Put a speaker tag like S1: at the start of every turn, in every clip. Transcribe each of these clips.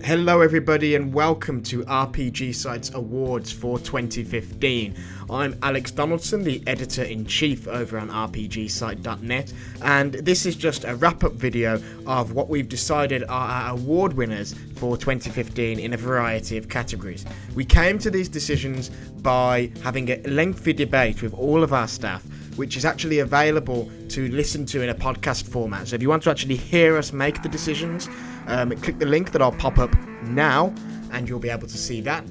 S1: Hello everybody and welcome to RPG Site's Awards for 2015. I'm Alex Donaldson, the Editor-in-Chief over on RPGsite.net, and this is just a wrap-up video of what we've decided are our award winners for 2015 in a variety of categories. We came to these decisions by having a lengthy debate with all of our staff, which is actually available to listen to in a podcast format. So if you want to actually hear us make the decisions, click the link that I'll pop up now and you'll be able to see that.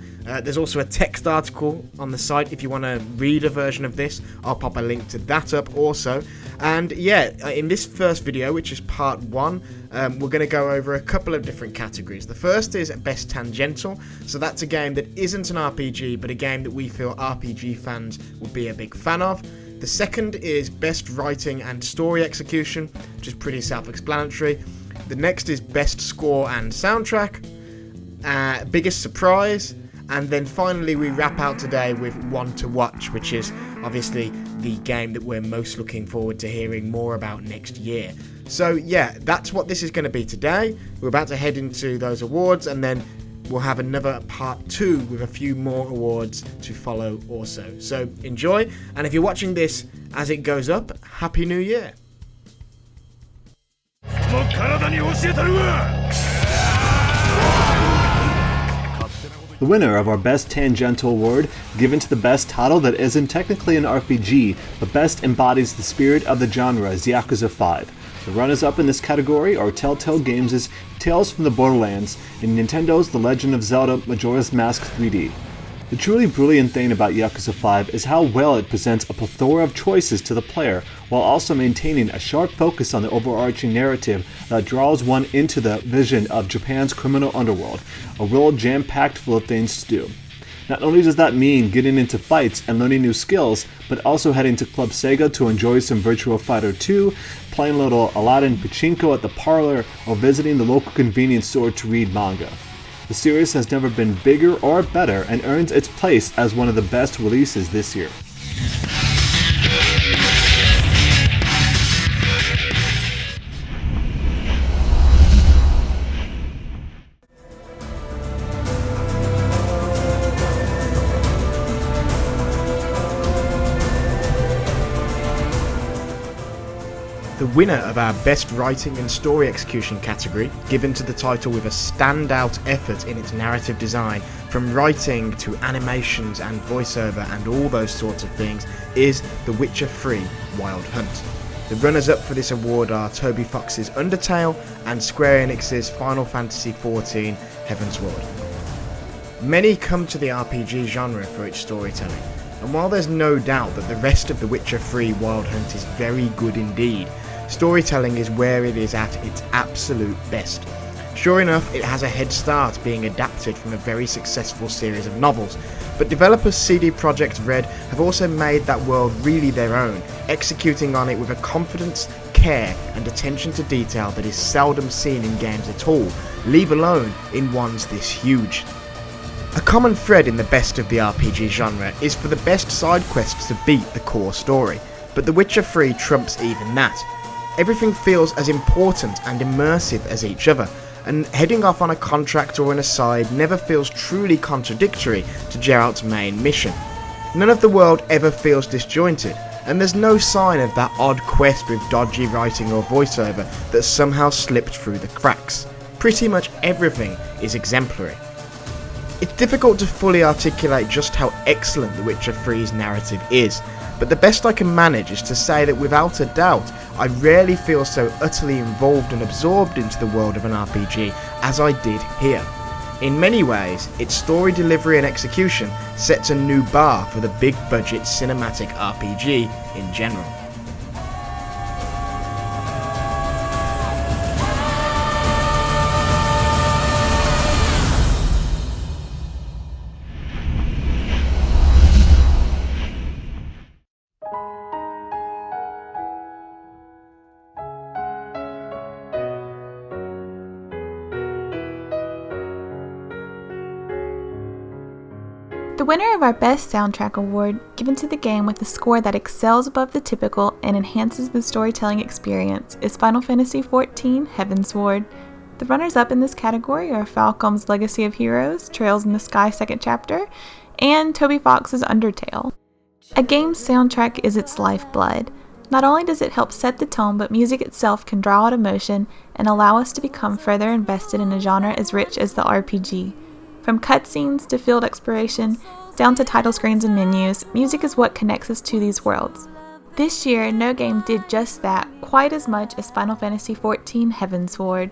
S1: There's also a text article on the site if you want to read a version of this. I'll pop a link to that up also. And yeah, in this first video, which is part one, we're going to go over a couple of different categories. The first is Best Tangential. So that's a game that isn't an RPG, but a game that we feel RPG fans would be a big fan of. The second is Best Writing and Story Execution, which is pretty self-explanatory. The next is Best Score and Soundtrack, Biggest Surprise, and then finally we wrap out today with One to Watch, which is obviously the game that we're most looking forward to hearing more about next year. So yeah, that's what this is going to be today. We're about to head into those awards and then we'll have another part 2 with a few more awards to follow also. So enjoy, and if you're watching this as it goes up, Happy New Year!
S2: The winner of our Best Tangential Award, given to the best title that isn't technically an RPG, but best embodies the spirit of the genre, is Yakuza 5. The runners-up in this category are Telltale Games' Tales from the Borderlands and Nintendo's The Legend of Zelda Majora's Mask 3D. The truly brilliant thing about Yakuza 5 is how well it presents a plethora of choices to the player, while also maintaining a sharp focus on the overarching narrative that draws one into the vision of Japan's criminal underworld, a world jam-packed full of things to do. Not only does that mean getting into fights and learning new skills, but also heading to Club Sega to enjoy some Virtua Fighter 2, playing a little Aladdin Pachinko at the parlor, or visiting the local convenience store to read manga. The series has never been bigger or better and earns its place as one of the best releases this year.
S1: The winner of our Best Writing and Story Execution category, given to the title with a standout effort in its narrative design, from writing to animations and voiceover and all those sorts of things, is The Witcher 3 Wild Hunt. The runners-up for this award are Toby Fox's Undertale and Square Enix's Final Fantasy XIV Heavensward. Many come to the RPG genre for its storytelling, and while there's no doubt that the rest of The Witcher 3 Wild Hunt is very good indeed, storytelling is where it is at its absolute best. Sure enough, it has a head start being adapted from a very successful series of novels, but developers CD Projekt Red have also made that world really their own, executing on it with a confidence, care and attention to detail that is seldom seen in games at all, leave alone in ones this huge. A common thread in the best of the RPG genre is for the best side quests to beat the core story, but The Witcher 3 trumps even that. Everything feels as important and immersive as each other, and heading off on a contract or an aside never feels truly contradictory to Geralt's main mission. None of the world ever feels disjointed, and there's no sign of that odd quest with dodgy writing or voiceover that somehow slipped through the cracks. Pretty much everything is exemplary. It's difficult to fully articulate just how excellent The Witcher 3's narrative is, but the best I can manage is to say that without a doubt, I rarely feel so utterly involved and absorbed into the world of an RPG as I did here. In many ways, its story delivery and execution sets a new bar for the big budget cinematic RPG in general.
S3: The winner of our Best Soundtrack Award, given to the game with a score that excels above the typical and enhances the storytelling experience, is Final Fantasy XIV Heavensward. The runners-up in this category are Falcom's Legacy of Heroes, Trails in the Sky 2nd Chapter, and Toby Fox's Undertale. A game's soundtrack is its lifeblood. Not only does it help set the tone, but music itself can draw out emotion and allow us to become further invested in a genre as rich as the RPG. From cutscenes to field exploration, down to title screens and menus, music is what connects us to these worlds. This year, no game did just that quite as much as Final Fantasy XIV Heavensward.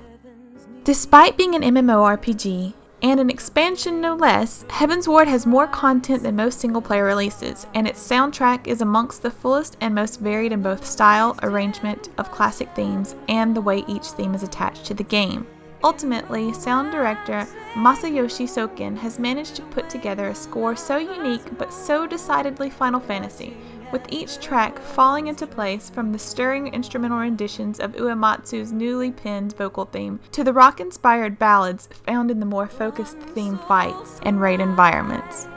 S3: Despite being an MMORPG, and an expansion no less, Heavensward has more content than most single-player releases, and its soundtrack is amongst the fullest and most varied in both style, arrangement of classic themes, and the way each theme is attached to the game. Ultimately, sound director Masayoshi Soken has managed to put together a score so unique but so decidedly Final Fantasy, with each track falling into place from the stirring instrumental renditions of Uematsu's newly penned vocal theme to the rock-inspired ballads found in the more focused theme fights and raid environments.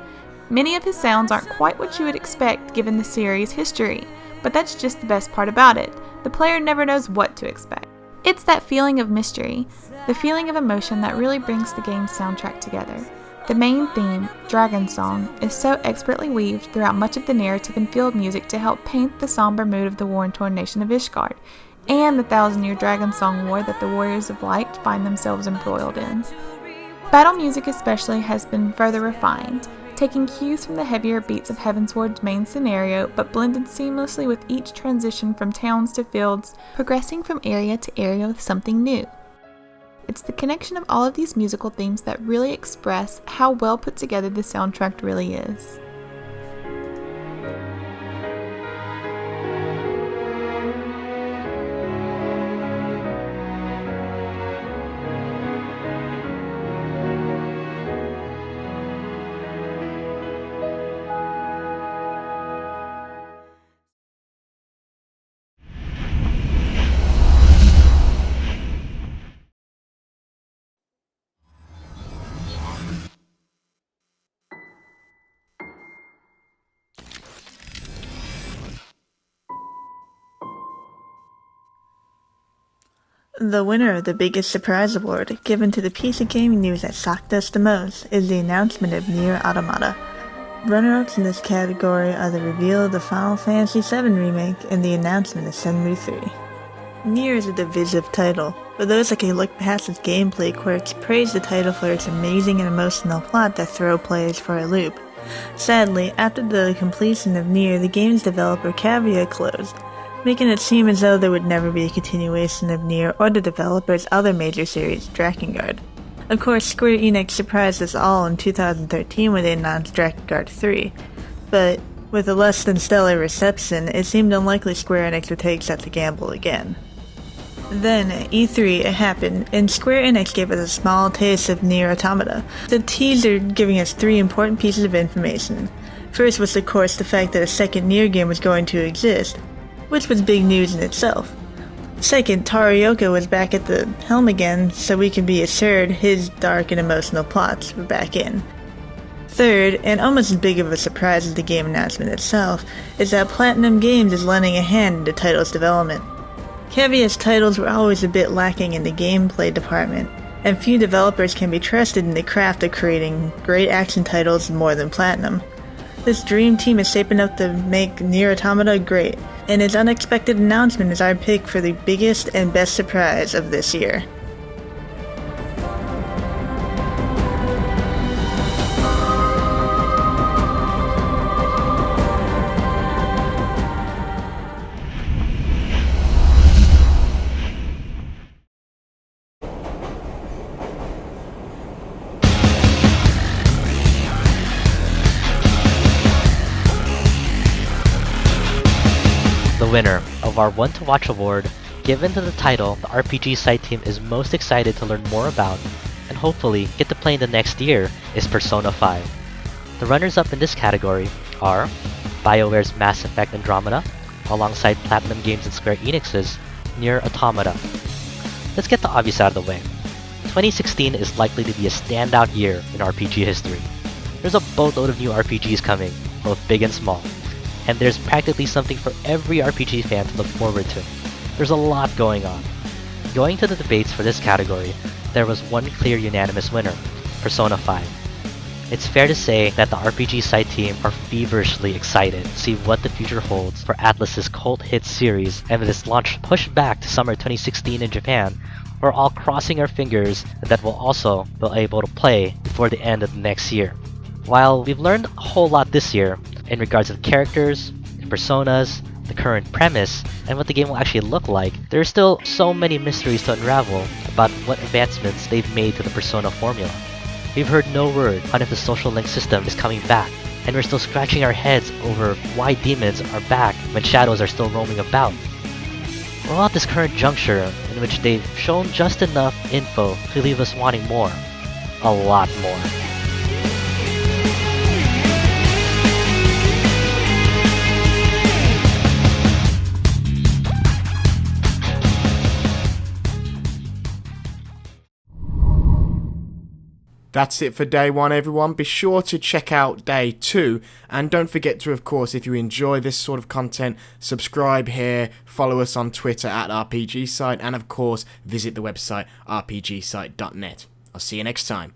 S3: Many of his sounds aren't quite what you would expect given the series' history, but that's just the best part about it. The player never knows what to expect. It's that feeling of mystery, the feeling of emotion that really brings the game's soundtrack together. The main theme, Dragon Song, is so expertly weaved throughout much of the narrative and field music to help paint the somber mood of the war-torn nation of Ishgard, and the 1,000-year Dragon Song war that the Warriors of Light find themselves embroiled in. Battle music especially has been further refined, taking cues from the heavier beats of Heavensward's main scenario, but blended seamlessly with each transition from towns to fields, progressing from area to area with something new. It's the connection of all of these musical themes that really express how well put together the soundtrack really is. The winner of the biggest surprise award given to the piece of gaming news that shocked us the most is the announcement of NieR Automata. Runner-ups in this category are the reveal of the Final Fantasy VII Remake and the announcement of Shenmue 3. NieR is a divisive title, but those that can look past its gameplay quirks praise the title for its amazing and emotional plot that throw players for a loop. Sadly, after the completion of NieR, the game's developer Cavia closed, making it seem as though there would never be a continuation of NieR or the developer's other major series, Drakengard. Of course, Square Enix surprised us all in 2013 when they announced Drakengard 3, but with a less than stellar reception, it seemed unlikely Square Enix would take such a gamble again. Then, at E3, it happened, and Square Enix gave us a small taste of NieR Automata, the teaser giving us 3 important pieces of information. First was, of course, the fact that a second NieR game was going to exist, which was big news in itself. Second, Tarioka was back at the helm again, so we can be assured his dark and emotional plots were back in. Third, and almost as big of a surprise as the game announcement itself, is that Platinum Games is lending a hand in the title's development. Cavia's titles were always a bit lacking in the gameplay department, and few developers can be trusted in the craft of creating great action titles more than Platinum. This dream team is shaping up to make NieR Automata great, and its unexpected announcement is our pick for the biggest and best surprise of this year.
S4: The winner of our One to Watch award, given to the title the RPG site team is most excited to learn more about and hopefully get to play in the next year, is Persona 5. The runners-up in this category are BioWare's Mass Effect Andromeda, alongside Platinum Games and Square Enix's NieR Automata. Let's get the obvious out of the way. 2016 is likely to be a standout year in RPG history. There's a boatload of new RPGs coming, both big and small, and there's practically something for every RPG fan to look forward to. There's a lot going on. Going to the debates for this category, there was one clear unanimous winner, Persona 5. It's fair to say that the RPG site team are feverishly excited to see what the future holds for Atlus's cult hit series, and with its launch pushed back to summer 2016 in Japan, we're all crossing our fingers that we'll also be able to play before the end of the next year. While we've learned a whole lot this year in regards to the characters, the personas, the current premise, and what the game will actually look like, there are still so many mysteries to unravel about what advancements they've made to the Persona formula. We've heard no word on if the social link system is coming back, and we're still scratching our heads over why demons are back when shadows are still roaming about. We're all at this current juncture in which they've shown just enough info to leave us wanting more. A lot more.
S1: That's it for day 1, everyone. Be sure to check out day 2, and don't forget to, of course, if you enjoy this sort of content, subscribe here, follow us on Twitter at RPGsite, and of course, visit the website rpgsite.net. I'll see you next time.